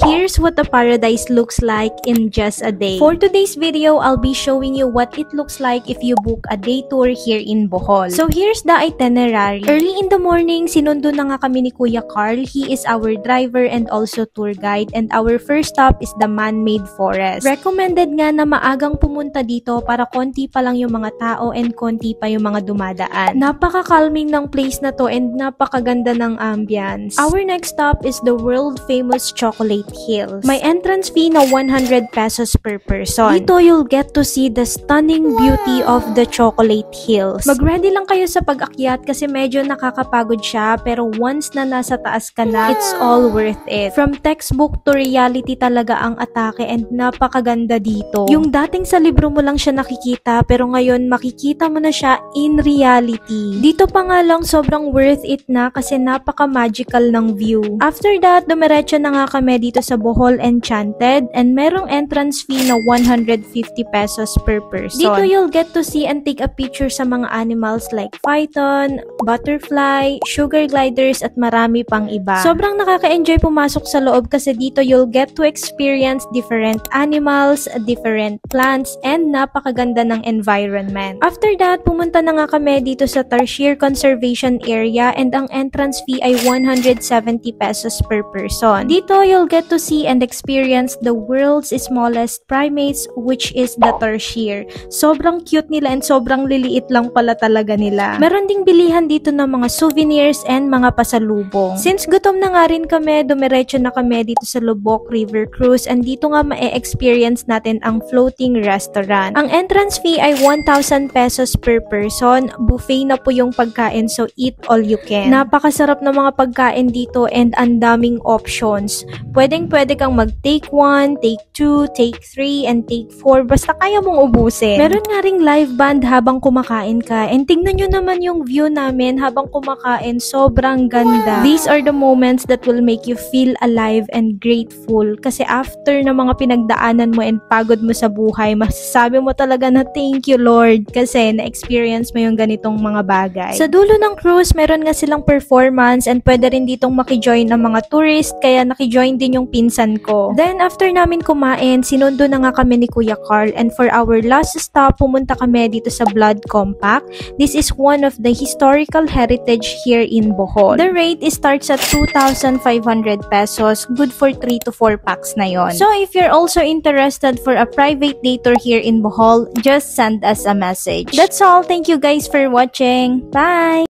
Here's what the paradise looks like in just a day. For today's video, I'll be showing you what it looks like if you book a day tour here in Bohol. So here's the itinerary. Early in the morning, sinundo na nga kami ni Kuya Carl. He is our driver and also tour guide, and our first stop is the man-made forest. Recommended nga na maagang pumunta dito para konti pa lang yung mga tao and konti pa yung mga dumadaan. Napaka-calming ng place na to and napakaganda ng ambience. Our next stop is the world-famous Chocolate Hills. May entrance fee na 100 pesos per person. Dito you'll get to see the stunning beauty of the Chocolate Hills. Mag-ready lang kayo sa pag-akyat kasi medyo nakakapagod siya, pero once na nasa taas ka na, it's all worth it. From textbook to reality talaga ang atake and napakaganda dito. Yung dating sa libro mo lang siya nakikita, pero ngayon makikita mo na siya in reality. Dito pa nga lang sobrang worth it na kasi napaka-magical ng view. After that, dumiretso na nga kami dito sa Bohol Enchanted and merong entrance fee na 150 pesos per person. Dito you'll get to see and take a picture sa mga animals like python, butterfly, sugar gliders at marami pang iba. Sobrang nakaka-enjoy pumasok sa loob kasi dito you'll get to experience different animals, different plants, and napakaganda ng environment. After that, pumunta na nga kami dito sa Tarsier Conservation Area and ang entrance fee ay 170 pesos per person. Dito you'll get to see and experience the world's smallest primates, which is the tarsier. Sobrang cute nila and sobrang liliit lang pala talaga nila. Meron ding bilihan dito ng mga souvenirs and mga pasalubong. Since gutom na nga rin kami, dumiretso na kami dito sa Lubok River Cruise and dito nga ma-experience natin ang floating restaurant. Ang entrance fee ay 1,000 pesos per person. Buffet na po yung pagkain, so eat all you can. Napakasarap ng mga pagkain dito and ang daming options. Pwedeng-pwede kang mag-take 1, take 2, take 3, and take 4. Basta kaya mong ubusin. Meron nga ring live band habang kumakain ka. And tingnan nyo naman yung view namin habang kumakain. Sobrang ganda. Wow. These are the moments that will make you feel alive and grateful. Kasi after na mga pinagdaanan mo and pagod mo sa buhay, masasabi mo talaga na thank you Lord. Kasi na-experience mo yung ganitong mga bagay. Sa dulo ng cruise, meron nga silang performance and pwede rin ditong makijoin ng mga tourist. Kaya nakijoin din yung pinsan ko. Then after namin kumain, sinundo na nga kami ni Kuya Carl, and for our last stop, pumunta kami dito sa Blood Compact. This is one of the historical heritage here in Bohol. The rate starts at 2,500 pesos. Good for 3 to 4 packs na yon. So if you're also interested for a private day tour here in Bohol, just send us a message. That's all. Thank you guys for watching. Bye!